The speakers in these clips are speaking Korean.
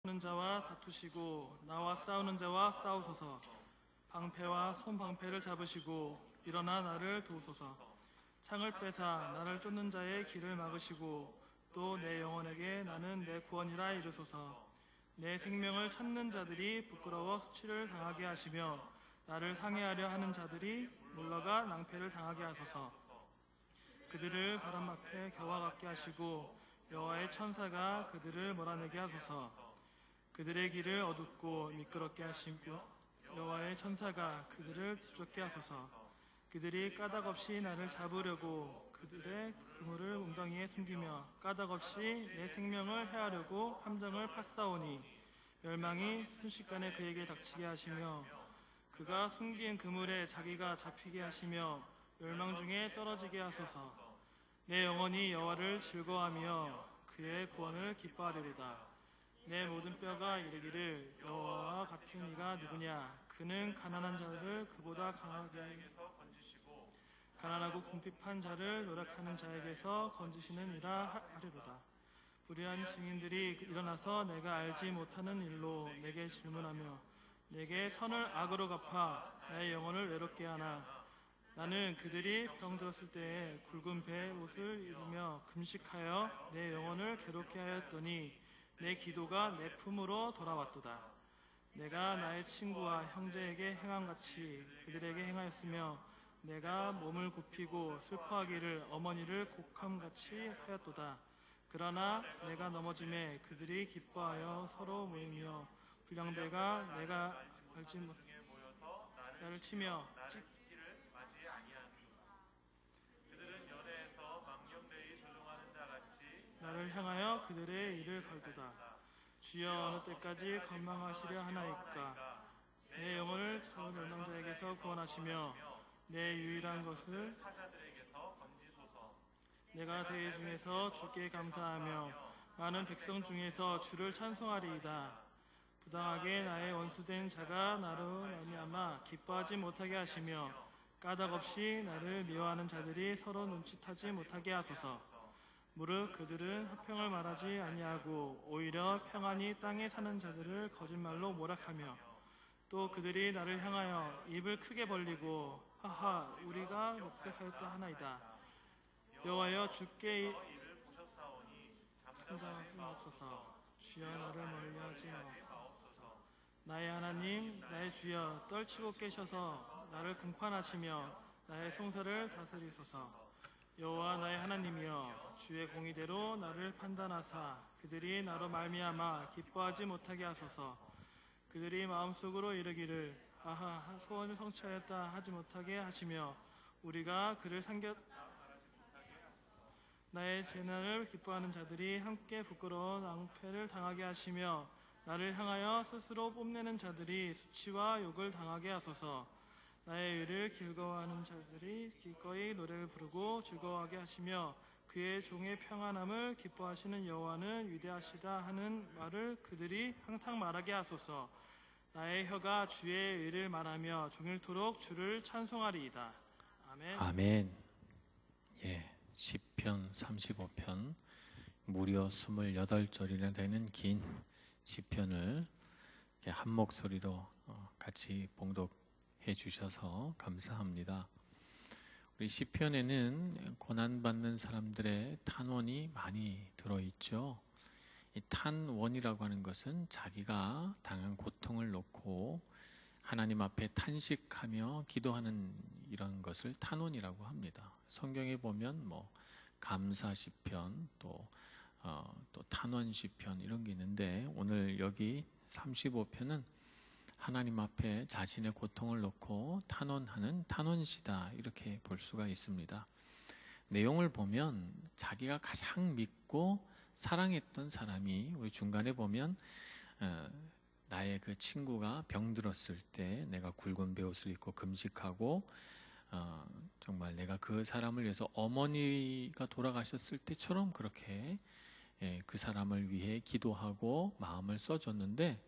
싸우는 자와 다투시고 나와 싸우는 자와 싸우소서. 방패와 손방패를 잡으시고 일어나 나를 도우소서. 창을 빼사 나를 쫓는 자의 길을 막으시고 또 내 영혼에게 나는 내 구원이라 이르소서. 내 생명을 찾는 자들이 부끄러워 수치를 당하게 하시며 나를 상해하려 하는 자들이 물러가 낭패를 당하게 하소서. 그들을 바람 앞에 겨와 같게 하시고 여호와의 천사가 그들을 몰아내게 하소서. 그들의 길을 어둡고 미끄럽게 하시고 여호와의 천사가 그들을 뒤쫓게 하소서. 그들이 까닭없이 나를 잡으려고 그들의 그물을 웅덩이에 숨기며 까닭없이 내 생명을 해하려고 함정을 팠사오니 멸망이 순식간에 그에게 닥치게 하시며 그가 숨긴 그물에 자기가 잡히게 하시며 멸망 중에 떨어지게 하소서. 내 영혼이 여호와를 즐거워하며 그의 구원을 기뻐하리로다. 내 모든 뼈가 이르기를 여호와와 같은 이가 누구냐. 그는 가난한 자를 그보다 가난하고 궁핍한 자를 노력하는 자에게서 건지시느니라 하리로다. 불의한 증인들이 일어나서 내가 알지 못하는 일로 내게 질문하며 내게 선을 악으로 갚아 나의 영혼을 외롭게 하나. 나는 그들이 병들었을 때에 굵은 배의 옷을 입으며 금식하여 내 영혼을 괴롭게 하였더니 내 기도가 내 품으로 돌아왔도다. 내가 나의 친구와 형제에게 행함같이 그들에게 행하였으며 내가 몸을 굽히고 슬퍼하기를 어머니를 곡함같이 하였도다. 그러나 내가 넘어짐에 그들이 기뻐하여 서로 모이며 불량배가 내가 알지 못하게 나를 치며 나를 향하여 그들의 일을 걸도다. 주여 어느 때까지 건망하시려 하나이까. 내 영혼을 저 멸망자에게서 구원하시며 내 유일한 것을 내가 대회 중에서 주께 감사하며 많은 백성 중에서 주를 찬송하리이다. 부당하게 나의 원수된 자가 나로 말미암아 기뻐하지 못하게 하시며 까닭없이 나를 미워하는 자들이 서로 눈짓하지 못하게 하소서. 무릇 그들은 화평을 말하지 아니하고 오히려 평안히 땅에 사는 자들을 거짓말로 모략하며 또 그들이 나를 향하여 입을 크게 벌리고 하하 우리가 목백하였다 하나이다. 여호와여 주께 참자하옵소서. 주여 나를 멀리하지 마옵소서. 나의 하나님 나의 주여 떨치고 깨셔서 나를 공판하시며 나의 송사를 다스리소서. 여호와 나의 하나님이여 주의 공의대로 나를 판단하사 그들이 나로 말미암아 기뻐하지 못하게 하소서. 그들이 마음속으로 이르기를 아하 소원을 성취하였다 하지 못하게 하시며 우리가 그를 나의 재난을 기뻐하는 자들이 함께 부끄러운 낭패를 당하게 하시며 나를 향하여 스스로 뽐내는 자들이 수치와 욕을 당하게 하소서. 나의 의를 즐거워하는 자들이 기꺼이 노래를 부르고 즐거워하게 하시며 그의 종의 평안함을 기뻐하시는 여호와는 위대하시다 하는 말을 그들이 항상 말하게 하소서. 나의 혀가 주의 의를 말하며 종일토록 주를 찬송하리이다. 아멘. 아멘. 예, 시편 35편 무려 28절이나 되는 긴 시편을 한 목소리로 같이 봉독해 주셔서 감사합니다. 우리 시편에는 고난받는 사람들의 탄원이 많이 들어있죠. 이 탄원이라고 하는 것은 자기가 당한 고통을 놓고 하나님 앞에 탄식하며 기도하는 이런 것을 탄원이라고 합니다. 성경에 보면 감사 시편 또 탄원 시편 이런 게 있는데 오늘 여기 35편은 하나님 앞에 자신의 고통을 놓고 탄원하는 탄원시다 이렇게 볼 수가 있습니다. 내용을 보면 자기가 가장 믿고 사랑했던 사람이 우리 중간에 보면 나의 그 친구가 병들었을 때 내가 굵은 베옷을 입고 금식하고 정말 내가 그 사람을 위해서 어머니가 돌아가셨을 때처럼 그렇게 그 사람을 위해 기도하고 마음을 써줬는데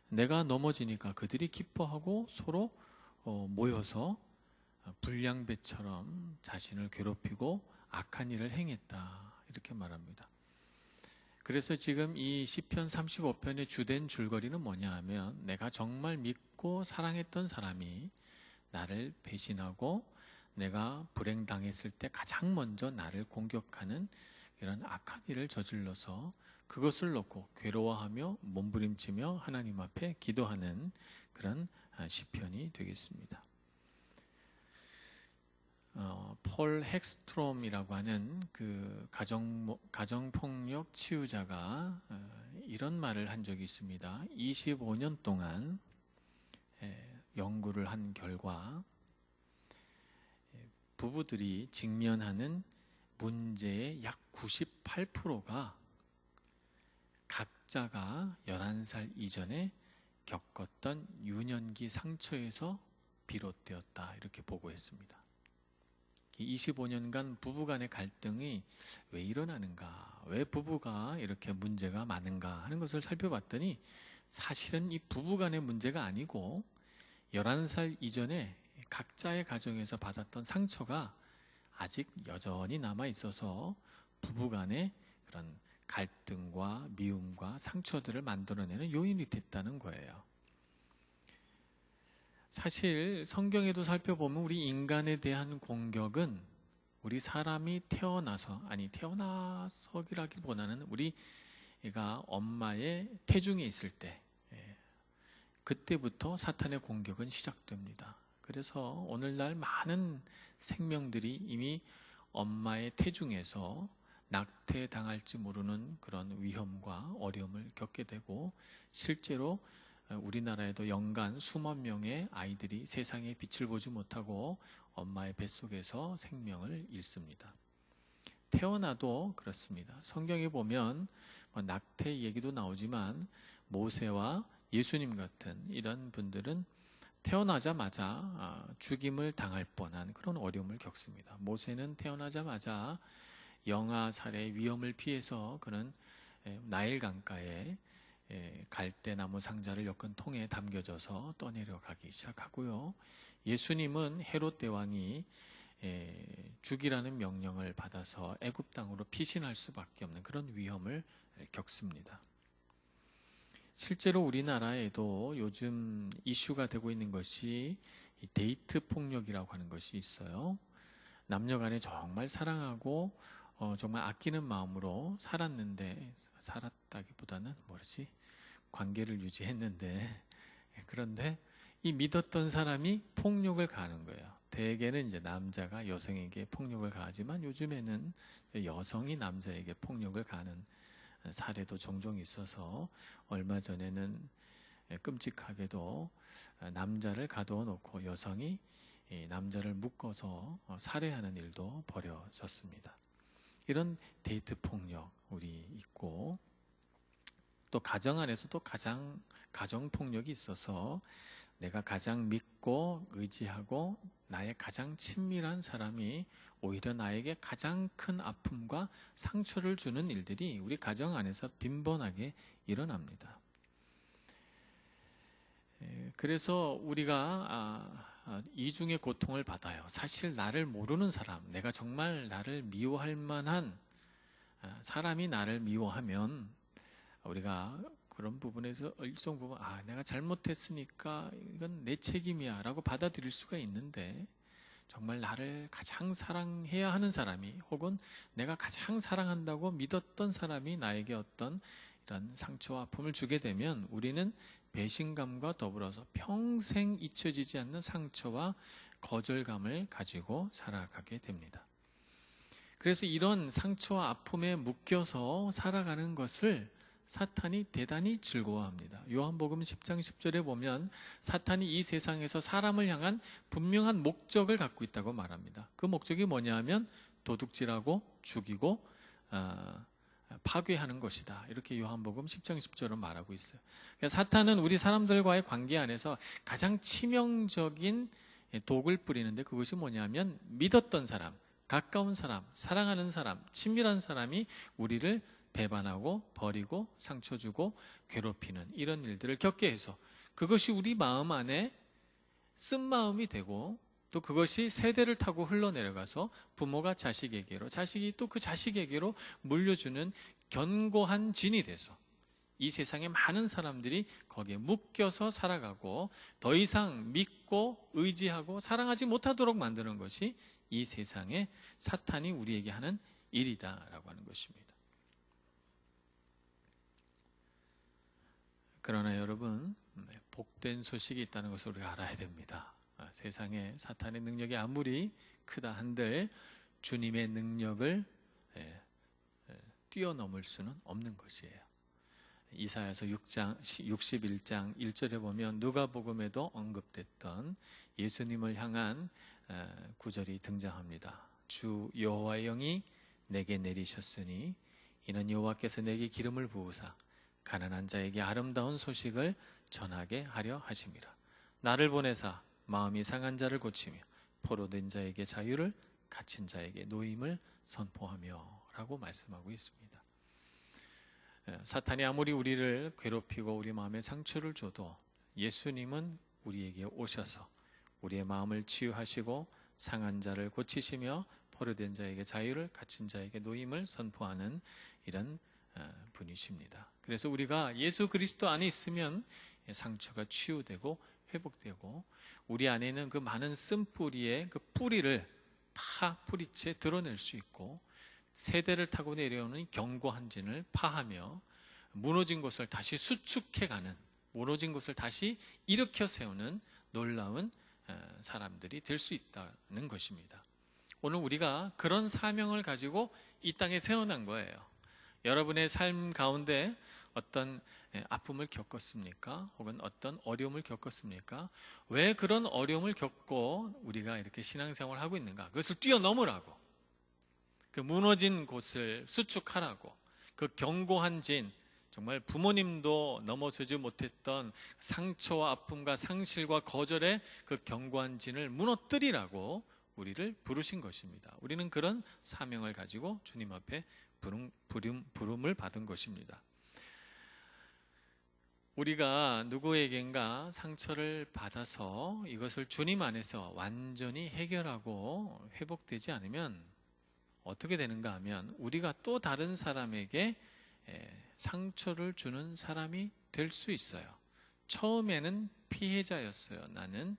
내가 넘어지니까 그들이 기뻐하고 서로 모여서 불량배처럼 자신을 괴롭히고 악한 일을 행했다 이렇게 말합니다. 그래서 지금 이 시편 35편의 주된 줄거리는 뭐냐 하면, 내가 정말 믿고 사랑했던 사람이 나를 배신하고 내가 불행당했을 때 가장 먼저 나를 공격하는 이런 악한 일을 저질러서 그것을 놓고 괴로워하며 몸부림치며 하나님 앞에 기도하는 그런 시편이 되겠습니다. 폴 핵스트롬이라고 하는 그 가정폭력 치유자가 이런 말을 한 적이 있습니다. 25년 동안 연구를 한 결과 부부들이 직면하는 문제의 약 98%가 각자가 11살 이전에 겪었던 유년기 상처에서 비롯되었다, 이렇게 보고했습니다. 25년간 부부간의 갈등이 왜 일어나는가, 왜 부부가 이렇게 문제가 많은가 하는 것을 살펴봤더니, 사실은 이 부부간의 문제가 아니고 11살 이전에 각자의 가정에서 받았던 상처가 아직 여전히 남아 있어서 부부간의 그런 갈등과 미움과 상처들을 만들어내는 요인이 됐다는 거예요. 사실 성경에도 살펴보면 우리 인간에 대한 공격은 우리 사람이 태어나서기라기보다는 우리가 엄마의 태중에 있을 때, 그때부터 사탄의 공격은 시작됩니다. 그래서 오늘날 많은 생명들이 이미 엄마의 태중에서 낙태당할지 모르는 그런 위험과 어려움을 겪게 되고, 실제로 우리나라에도 연간 수만 명의 아이들이 세상에 빛을 보지 못하고 엄마의 뱃속에서 생명을 잃습니다. 태어나도 그렇습니다. 성경에 보면 낙태 얘기도 나오지만 모세와 예수님 같은 이런 분들은 태어나자마자 죽임을 당할 뻔한 그런 어려움을 겪습니다. 모세는 태어나자마자 영아살의 위험을 피해서 그는 나일 강가에 갈대나무 상자를 엮은 통에 담겨져서 떠내려가기 시작하고요. 예수님은 헤롯 대왕이 죽이라는 명령을 받아서 애굽 땅으로 피신할 수밖에 없는 그런 위험을 겪습니다. 실제로 우리나라에도 요즘 이슈가 되고 있는 것이 데이트 폭력이라고 하는 것이 있어요. 남녀 간에 정말 사랑하고 정말 아끼는 마음으로 살았다기보다는 관계를 유지했는데, 그런데 이 믿었던 사람이 폭력을 가하는 거예요. 대개는 이제 남자가 여성에게 폭력을 가하지만 요즘에는 여성이 남자에게 폭력을 가하는 사례도 종종 있어서, 얼마 전에는 끔찍하게도 남자를 가두어 놓고 여성이 남자를 묶어서 살해하는 일도 벌어졌습니다. 이런 데이트 폭력 우리 있고, 또 가정 안에서도 가정 폭력이 있어서 내가 가장 믿고 의지하고 나의 가장 친밀한 사람이 오히려 나에게 가장 큰 아픔과 상처를 주는 일들이 우리 가정 안에서 빈번하게 일어납니다. 그래서 우리가 이중의 고통을 받아요. 사실 나를 모르는 사람, 내가 정말 나를 미워할 만한 사람이 나를 미워하면 우리가 그런 부분에서 일정 부분 내가 잘못했으니까 이건 내 책임이야 라고 받아들일 수가 있는데, 정말 나를 가장 사랑해야 하는 사람이, 혹은 내가 가장 사랑한다고 믿었던 사람이 나에게 어떤 이런 상처와 아픔을 주게 되면 우리는 배신감과 더불어서 평생 잊혀지지 않는 상처와 거절감을 가지고 살아가게 됩니다. 그래서 이런 상처와 아픔에 묶여서 살아가는 것을 사탄이 대단히 즐거워합니다. 요한복음 10장 10절에 보면 사탄이 이 세상에서 사람을 향한 분명한 목적을 갖고 있다고 말합니다. 그 목적이 뭐냐 하면 도둑질하고 죽이고 파괴하는 것이다, 이렇게 요한복음 10장 10절은 말하고 있어요. 그러니까 사탄은 우리 사람들과의 관계 안에서 가장 치명적인 독을 뿌리는데, 그것이 뭐냐면 믿었던 사람, 가까운 사람, 사랑하는 사람, 친밀한 사람이 우리를 배반하고 버리고 상처 주고 괴롭히는 이런 일들을 겪게 해서, 그것이 우리 마음 안에 쓴마음이 되고, 또 그것이 세대를 타고 흘러내려가서 부모가 자식에게로, 자식이 또 그 자식에게로 물려주는 견고한 진이 돼서 이 세상에 많은 사람들이 거기에 묶여서 살아가고 더 이상 믿고 의지하고 사랑하지 못하도록 만드는 것이 이 세상에 사탄이 우리에게 하는 일이다라고 하는 것입니다. 그러나 여러분, 복된 소식이 있다는 것을 우리가 알아야 됩니다. 세상에 사탄의 능력이 아무리 크다 한들 주님의 능력을 뛰어넘을 수는 없는 것이에요. 이사야서 61장 1절에 보면 누가복음에도 언급됐던 예수님을 향한 구절이 등장합니다. 주 여호와의 영이 내게 내리셨으니 이는 여호와께서 내게 기름을 부으사 가난한 자에게 아름다운 소식을 전하게 하려 하심이라. 나를 보내사 마음이 상한 자를 고치며 포로된 자에게 자유를, 갇힌 자에게 노임을 선포하며 라고 말씀하고 있습니다. 사탄이 아무리 우리를 괴롭히고 우리 마음에 상처를 줘도 예수님은 우리에게 오셔서 우리의 마음을 치유하시고 상한 자를 고치시며 포로된 자에게 자유를, 갇힌 자에게 노임을 선포하는 이런 분이십니다. 그래서 우리가 예수 그리스도 안에 있으면 상처가 치유되고 회복되고 우리 안에 있는 그 많은 쓴뿌리의 그 뿌리를 다 뿌리채 드러낼 수 있고 세대를 타고 내려오는 견고한 진을 파하며 무너진 것을 다시 수축해가는, 무너진 것을 다시 일으켜 세우는 놀라운 사람들이 될 수 있다는 것입니다. 오늘 우리가 그런 사명을 가지고 이 땅에 태어난 거예요. 여러분의 삶 가운데 어떤 아픔을 겪었습니까? 혹은 어떤 어려움을 겪었습니까? 왜 그런 어려움을 겪고 우리가 이렇게 신앙생활을 하고 있는가? 그것을 뛰어넘으라고, 그 무너진 곳을 수축하라고, 그 견고한 진, 정말 부모님도 넘어서지 못했던 상처와 아픔과 상실과 거절의 그 견고한 진을 무너뜨리라고 우리를 부르신 것입니다. 우리는 그런 사명을 가지고 주님 앞에 부름을 받은 것입니다. 우리가 누구에겐가 상처를 받아서 이것을 주님 안에서 완전히 해결하고 회복되지 않으면 어떻게 되는가 하면 우리가 또 다른 사람에게 상처를 주는 사람이 될 수 있어요. 처음에는 피해자였어요, 나는.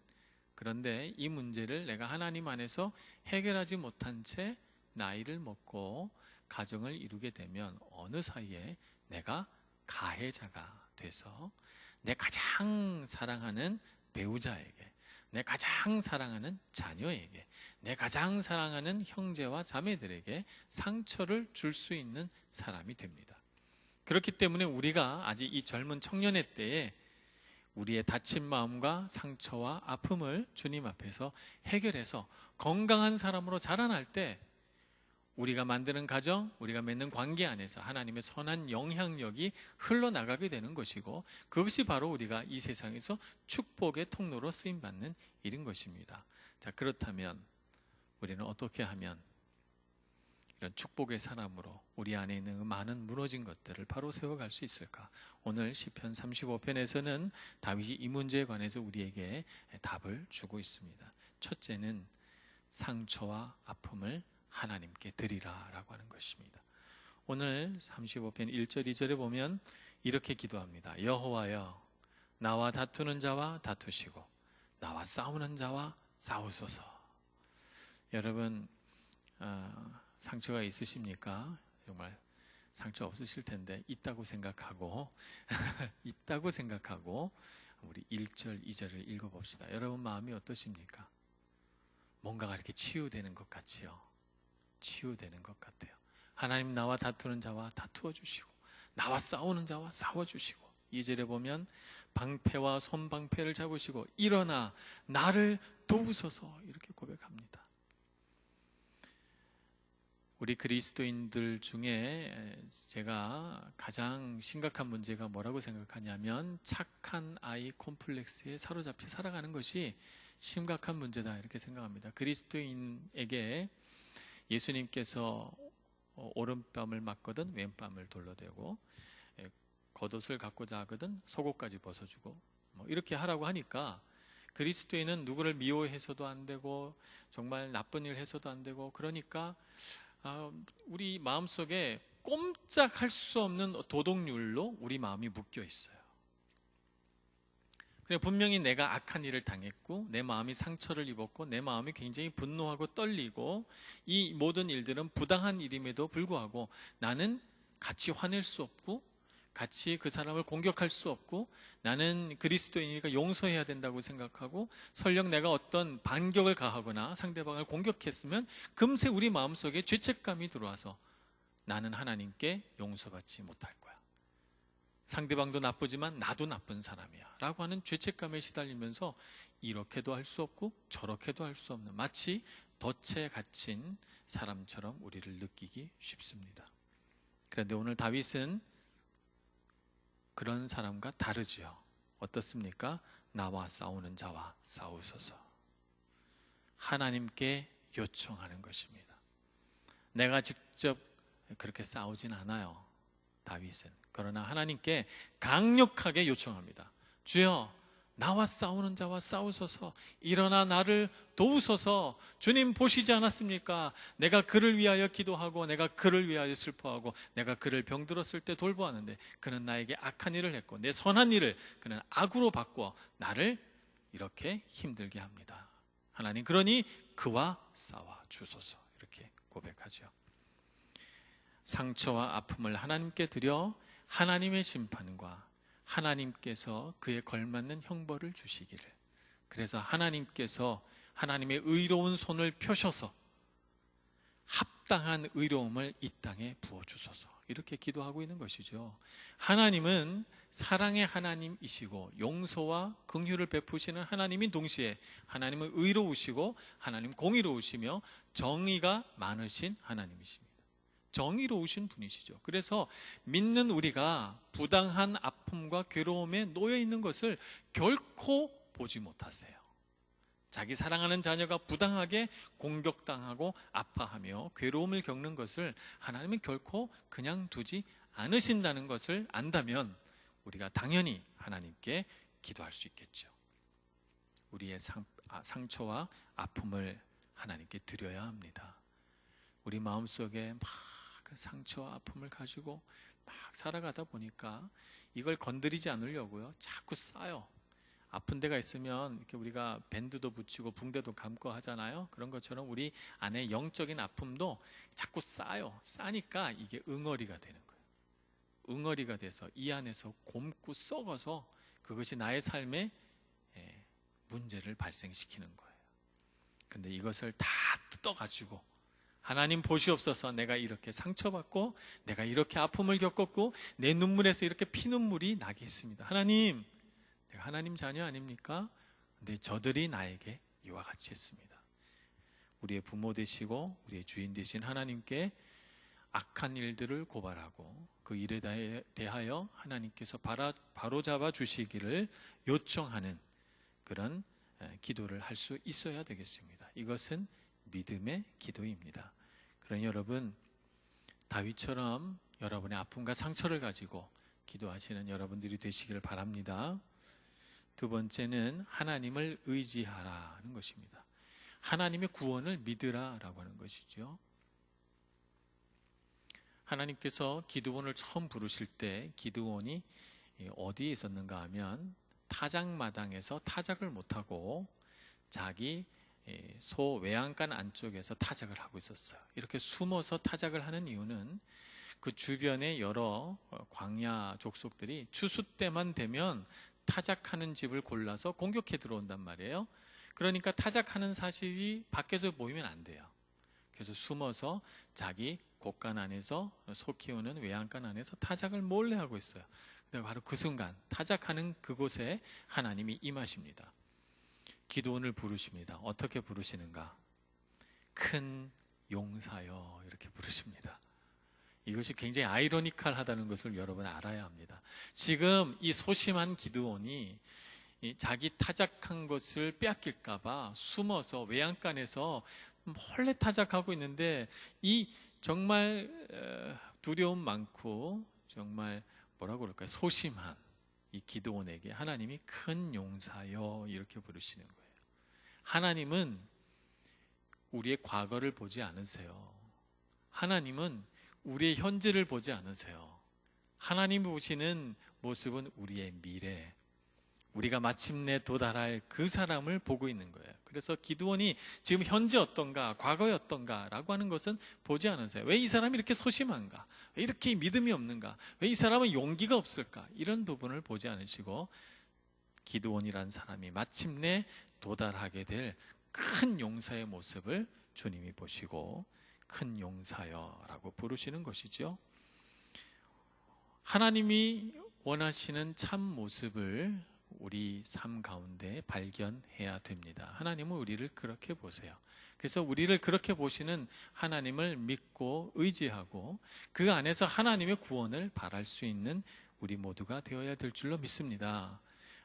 그런데 이 문제를 내가 하나님 안에서 해결하지 못한 채 나이를 먹고 가정을 이루게 되면 어느 사이에 내가 가해자가 돼서 내 가장 사랑하는 배우자에게, 내 가장 사랑하는 자녀에게, 내 가장 사랑하는 형제와 자매들에게 상처를 줄 수 있는 사람이 됩니다. 그렇기 때문에 우리가 아직 이 젊은 청년의 때에 우리의 다친 마음과 상처와 아픔을 주님 앞에서 해결해서 건강한 사람으로 자라날 때 우리가 만드는 가정, 우리가 맺는 관계 안에서 하나님의 선한 영향력이 흘러나가게 되는 것이고 그것이 바로 우리가 이 세상에서 축복의 통로로 쓰임받는 일인 것입니다. 자, 그렇다면 우리는 어떻게 하면 이런 축복의 사람으로 우리 안에 있는 많은 무너진 것들을 바로 세워갈 수 있을까? 오늘 시편 35편에서는 다윗이 이 문제에 관해서 우리에게 답을 주고 있습니다. 첫째는 상처와 아픔을 하나님께 드리라 라고 하는 것입니다. 오늘 35편 1절 2절에 보면 이렇게 기도합니다. 여호와여, 나와 다투는 자와 다투시고 나와 싸우는 자와 싸우소서. 여러분 상처가 있으십니까? 정말 상처 없으실 텐데 있다고 생각하고 있다고 생각하고 우리 1절 2절을 읽어봅시다. 여러분 마음이 어떠십니까? 뭔가가 이렇게 치유되는 것 같지요? 치유되는 것 같아요. 하나님 나와 다투는 자와 다투어 주시고 나와 싸우는 자와 싸워 주시고 2절에 보면 방패와 손방패를 잡으시고 일어나 나를 도우소서 이렇게 고백합니다. 우리 그리스도인들 중에 제가 가장 심각한 문제가 뭐라고 생각하냐면 착한 아이 콤플렉스에 사로잡혀 살아가는 것이 심각한 문제다 이렇게 생각합니다. 그리스도인에게 예수님께서 오른뺨을 맞거든 왼뺨을 돌려대고 겉옷을 갖고자 하거든 속옷까지 벗어주고 이렇게 하라고 하니까 그리스도인은 누구를 미워해서도 안 되고 정말 나쁜 일 해서도 안 되고 그러니까 우리 마음속에 꼼짝할 수 없는 도덕률로 우리 마음이 묶여 있어요. 그래, 분명히 내가 악한 일을 당했고 내 마음이 상처를 입었고 내 마음이 굉장히 분노하고 떨리고 이 모든 일들은 부당한 일임에도 불구하고 나는 같이 화낼 수 없고 같이 그 사람을 공격할 수 없고 나는 그리스도인이니까 용서해야 된다고 생각하고 설령 내가 어떤 반격을 가하거나 상대방을 공격했으면 금세 우리 마음속에 죄책감이 들어와서 나는 하나님께 용서받지 못할 거야. 상대방도 나쁘지만 나도 나쁜 사람이야 라고 하는 죄책감에 시달리면서 이렇게도 할 수 없고 저렇게도 할 수 없는 마치 덫에 갇힌 사람처럼 우리를 느끼기 쉽습니다. 그런데 오늘 다윗은 그런 사람과 다르지요. 어떻습니까? 나와 싸우는 자와 싸우소서. 하나님께 요청하는 것입니다. 내가 직접 그렇게 싸우진 않아요, 다윗은. 그러나 하나님께 강력하게 요청합니다. 주여, 나와 싸우는 자와 싸우소서. 일어나 나를 도우소서. 주님 보시지 않았습니까? 내가 그를 위하여 기도하고 내가 그를 위하여 슬퍼하고 내가 그를 병들었을 때 돌보았는데 그는 나에게 악한 일을 했고 내 선한 일을 그는 악으로 바꾸어 나를 이렇게 힘들게 합니다. 하나님, 그러니 그와 싸워 주소서. 이렇게 고백하죠. 상처와 아픔을 하나님께 드려 하나님의 심판과 하나님께서 그에 걸맞는 형벌을 주시기를. 그래서 하나님께서 하나님의 의로운 손을 펴셔서 합당한 의로움을 이 땅에 부어주소서. 이렇게 기도하고 있는 것이죠. 하나님은 사랑의 하나님이시고 용서와 긍휼을 베푸시는 하나님인 동시에 하나님은 의로우시고 하나님 공의로우시며 정의가 많으신 하나님이십니다. 정의로우신 분이시죠. 그래서 믿는 우리가 부당한 아픔과 괴로움에 놓여 있는 것을 결코 보지 못하세요. 자기 사랑하는 자녀가 부당하게 공격당하고 아파하며 괴로움을 겪는 것을 하나님은 결코 그냥 두지 않으신다는 것을 안다면 우리가 당연히 하나님께 기도할 수 있겠죠. 우리의 상처와 아픔을 하나님께 드려야 합니다. 우리 마음속에 막 그 상처와 아픔을 가지고 막 살아가다 보니까 이걸 건드리지 않으려고요, 자꾸 쌓여. 아픈 데가 있으면 이렇게 우리가 밴드도 붙이고 붕대도 감고 하잖아요. 그런 것처럼 우리 안에 영적인 아픔도 자꾸 쌓여. 싸니까 이게 응어리가 되는 거예요. 응어리가 돼서 이 안에서 곪고 썩어서 그것이 나의 삶에 문제를 발생시키는 거예요. 근데 이것을 다 뜯어가지고 하나님 보시옵소서, 내가 이렇게 상처받고 내가 이렇게 아픔을 겪었고 내 눈물에서 이렇게 피눈물이 나게 했습니다. 하나님, 내가 하나님 자녀 아닙니까? 근데 저들이 나에게 이와 같이 했습니다. 우리의 부모 되시고 우리의 주인 되신 하나님께 악한 일들을 고발하고 그 일에 대하여 하나님께서 바로잡아 주시기를 요청하는 그런 기도를 할 수 있어야 되겠습니다. 이것은 믿음의 기도입니다. 그러니 여러분, 다윗처럼 여러분의 아픔과 상처를 가지고 기도하시는 여러분들이 되시기를 바랍니다. 두 번째는 하나님을 의지하라는 것입니다. 하나님의 구원을 믿으라라고 하는 것이죠. 하나님께서 기드온을 처음 부르실 때 기드온이 어디에 있었는가 하면 타작마당에서 타작을 못하고 자기 소 외양간 안쪽에서 타작을 하고 있었어요. 이렇게 숨어서 타작을 하는 이유는 그 주변의 여러 광야 족속들이 추수 때만 되면 타작하는 집을 골라서 공격해 들어온단 말이에요. 그러니까 타작하는 사실이 밖에서 보이면 안 돼요. 그래서 숨어서 자기 곳간 안에서 소 키우는 외양간 안에서 타작을 몰래 하고 있어요. 근데 바로 그 순간 타작하는 그곳에 하나님이 임하십니다. 기드온을 부르십니다. 어떻게 부르시는가? 큰 용사여, 이렇게 부르십니다. 이것이 굉장히 아이러니컬하다는 것을 여러분 알아야 합니다. 지금 이 소심한 기드온이 자기 타작한 것을 빼앗길까봐 숨어서 외양간에서 몰래 타작하고 있는데 이 정말 두려움 많고 정말 뭐라고 그럴까요? 소심한 이 기드온에게 하나님이 큰 용사여 이렇게 부르시는 거예요. 하나님은 우리의 과거를 보지 않으세요. 하나님은 우리의 현재를 보지 않으세요. 하나님이 보시는 모습은 우리의 미래, 우리가 마침내 도달할 그 사람을 보고 있는 거예요. 그래서 기드온이 지금 현재 어떤가, 과거에 어떤가 라고 하는 것은 보지 않으세요. 왜 이 사람이 이렇게 소심한가? 왜 이렇게 믿음이 없는가? 왜 이 사람은 용기가 없을까? 이런 부분을 보지 않으시고 기드온이라는 사람이 마침내 도달하게 될 큰 용사의 모습을 주님이 보시고 큰 용사여라고 부르시는 것이죠. 하나님이 원하시는 참 모습을 우리 삶 가운데 발견해야 됩니다. 하나님은 우리를 그렇게 보세요. 그래서 우리를 그렇게 보시는 하나님을 믿고 의지하고 그 안에서 하나님의 구원을 바랄 수 있는 우리 모두가 되어야 될 줄로 믿습니다.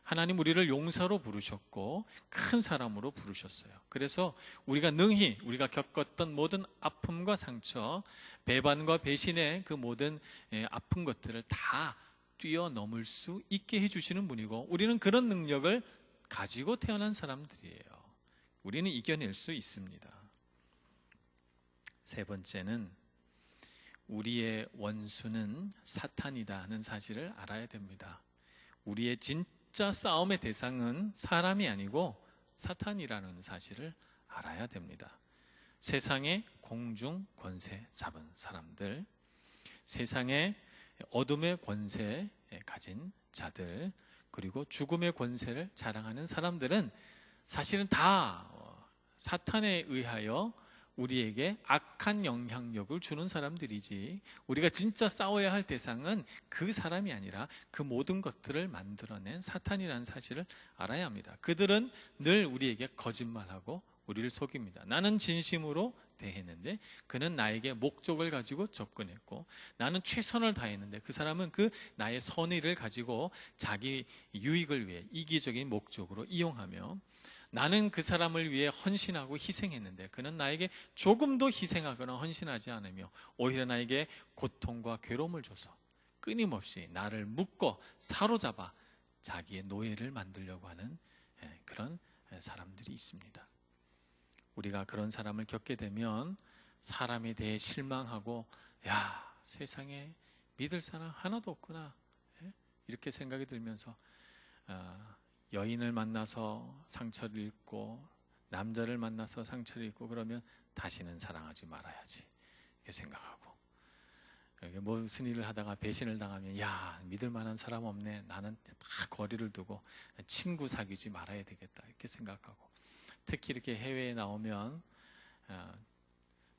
하나님 우리를 용사로 부르셨고 큰 사람으로 부르셨어요. 그래서 우리가 능히 우리가 겪었던 모든 아픔과 상처, 배반과 배신의 그 모든 아픈 것들을 다 뛰어넘을 수 있게 해주시는 분이고 우리는 그런 능력을 가지고 태어난 사람들이에요. 우리는 이겨낼 수 있습니다. 세 번째는 우리의 원수는 사탄이다 하는 사실을 알아야 됩니다. 우리의 진짜 싸움의 대상은 사람이 아니고 사탄이라는 사실을 알아야 됩니다. 세상의 공중 권세 잡은 사람들, 세상의 어둠의 권세 가진 자들, 그리고 죽음의 권세를 자랑하는 사람들은 사실은 다 사탄에 의하여 우리에게 악한 영향력을 주는 사람들이지, 우리가 진짜 싸워야 할 대상은 그 사람이 아니라 그 모든 것들을 만들어낸 사탄이라는 사실을 알아야 합니다. 그들은 늘 우리에게 거짓말하고 우리를 속입니다. 나는 진심으로 대했는데 그는 나에게 목적을 가지고 접근했고, 나는 최선을 다했는데 그 사람은 그 나의 선의를 가지고 자기 유익을 위해 이기적인 목적으로 이용하며, 나는 그 사람을 위해 헌신하고 희생했는데 그는 나에게 조금도 희생하거나 헌신하지 않으며 오히려 나에게 고통과 괴로움을 줘서 끊임없이 나를 묶어 사로잡아 자기의 노예를 만들려고 하는 그런 사람들이 있습니다. 우리가 그런 사람을 겪게 되면 사람에 대해 실망하고, 야, 세상에 믿을 사람 하나도 없구나, 이렇게 생각이 들면서 여인을 만나서 상처를 입고 남자를 만나서 상처를 입고 그러면 다시는 사랑하지 말아야지 이렇게 생각하고, 무슨 일을 하다가 배신을 당하면 야, 믿을 만한 사람 없네, 나는 다 거리를 두고 친구 사귀지 말아야 되겠다 이렇게 생각하고, 특히 이렇게 해외에 나오면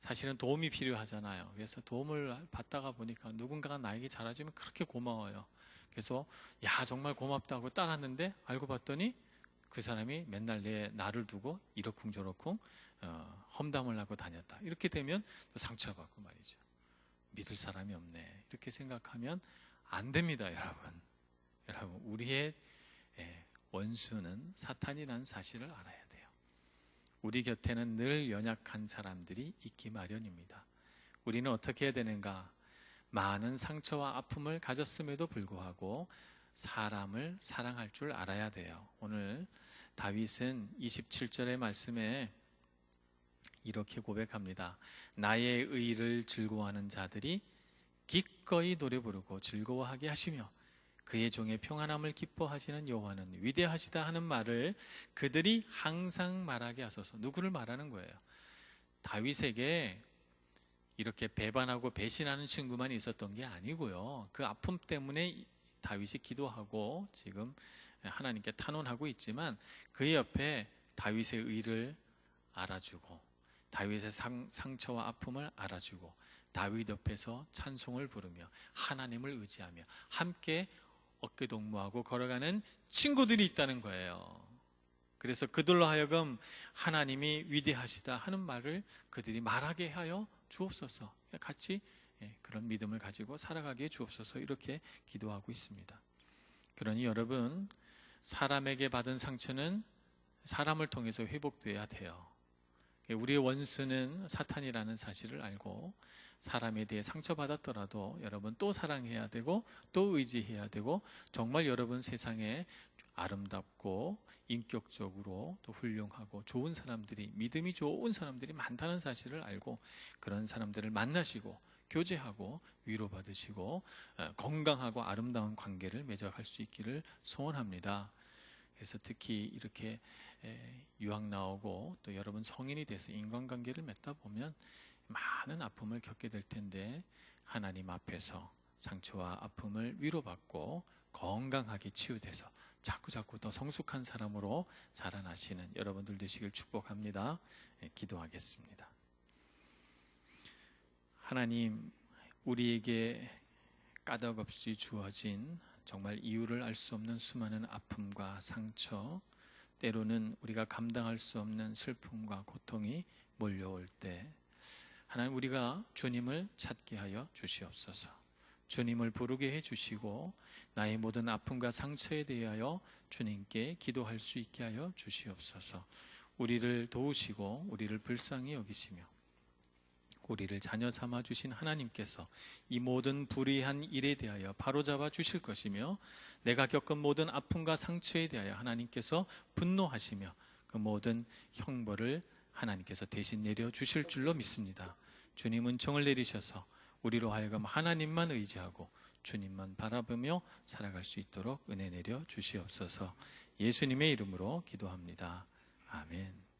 사실은 도움이 필요하잖아요. 그래서 도움을 받다가 보니까 누군가가 나에게 잘해주면 그렇게 고마워요. 그래서 야, 정말 고맙다고 따랐는데 알고 봤더니 그 사람이 맨날 나를 두고 이러쿵저러쿵 험담을 하고 다녔다. 이렇게 되면 상처받고 말이죠. 믿을 사람이 없네 이렇게 생각하면 안 됩니다. 여러분 우리의 원수는 사탄이라는 사실을 알아야 돼요. 우리 곁에는 늘 연약한 사람들이 있기 마련입니다. 우리는 어떻게 해야 되는가? 많은 상처와 아픔을 가졌음에도 불구하고 사람을 사랑할 줄 알아야 돼요. 오늘 다윗은 27절의 말씀에 이렇게 고백합니다. 나의 의를 즐거워하는 자들이 기꺼이 노래 부르고 즐거워하게 하시며 그의 종의 평안함을 기뻐하시는 여호와는 위대하시다 하는 말을 그들이 항상 말하게 하소서. 누구를 말하는 거예요? 다윗에게 이렇게 배반하고 배신하는 친구만 있었던 게 아니고요. 그 아픔 때문에 다윗이 기도하고 지금 하나님께 탄원하고 있지만 그 옆에 다윗의 의를 알아주고 다윗의 상처와 아픔을 알아주고 다윗 옆에서 찬송을 부르며 하나님을 의지하며 함께 어깨동무하고 걸어가는 친구들이 있다는 거예요. 그래서 그들로 하여금 하나님이 위대하시다 하는 말을 그들이 말하게 하여 주옵소서. 같이 그런 믿음을 가지고 살아가게 주옵소서. 이렇게 기도하고 있습니다. 그러니 여러분, 사람에게 받은 상처는 사람을 통해서 회복돼야 돼요. 우리의 원수는 사탄이라는 사실을 알고 사람에 대해 상처받았더라도 여러분 또 사랑해야 되고 또 의지해야 되고, 정말 여러분 세상에 아름답고 인격적으로 또 훌륭하고 좋은 사람들이, 믿음이 좋은 사람들이 많다는 사실을 알고 그런 사람들을 만나시고 교제하고 위로받으시고 건강하고 아름다운 관계를 맺어갈 수 있기를 소원합니다. 그래서 특히 이렇게 유학 나오고 또 여러분 성인이 돼서 인간관계를 맺다 보면 많은 아픔을 겪게 될 텐데 하나님 앞에서 상처와 아픔을 위로받고 건강하게 치유돼서 자꾸자꾸 더 성숙한 사람으로 자라나시는 여러분들 되시길 축복합니다. 기도하겠습니다. 하나님, 우리에게 까닭없이 주어진 정말 이유를 알 수 없는 수많은 아픔과 상처, 때로는 우리가 감당할 수 없는 슬픔과 고통이 몰려올 때 하나님, 우리가 주님을 찾게 하여 주시옵소서. 주님을 부르게 해주시고 나의 모든 아픔과 상처에 대하여 주님께 기도할 수 있게 하여 주시옵소서. 우리를 도우시고 우리를 불쌍히 여기시며 우리를 자녀 삼아 주신 하나님께서 이 모든 불의한 일에 대하여 바로잡아 주실 것이며 내가 겪은 모든 아픔과 상처에 대하여 하나님께서 분노하시며 그 모든 형벌을 하나님께서 대신 내려 주실 줄로 믿습니다. 주님 은총을 내리셔서 우리로 하여금 하나님만 의지하고 주님만 바라보며 살아갈 수 있도록 은혜 내려 주시옵소서. 예수님의 이름으로 기도합니다. 아멘.